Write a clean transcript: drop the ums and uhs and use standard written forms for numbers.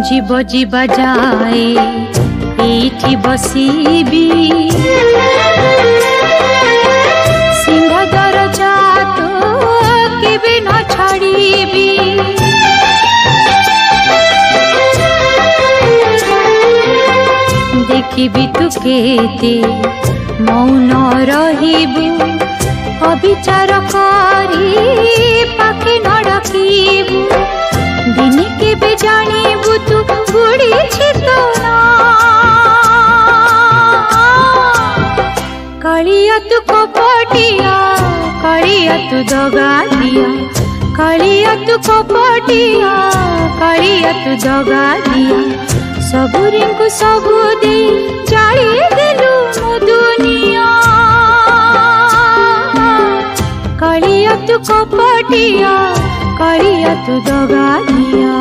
जीव जीवा जाए एठी बसीबी सिंहदर जात केबे न छाड़ीबी देखिबी तू केते मौन रहिबू अविचार करी पाखे न डाकिबू दिने केबे जानिबू तू बुढ़ी छितना कालिया तू कपटिया कालिया तू दगालिया कालिया तू कपटिया कालिया तू दगालिया सबुरी को सबू दे जाली देलु मो दुनिया कालिया तू कपटिया कालिया तू दगालिया।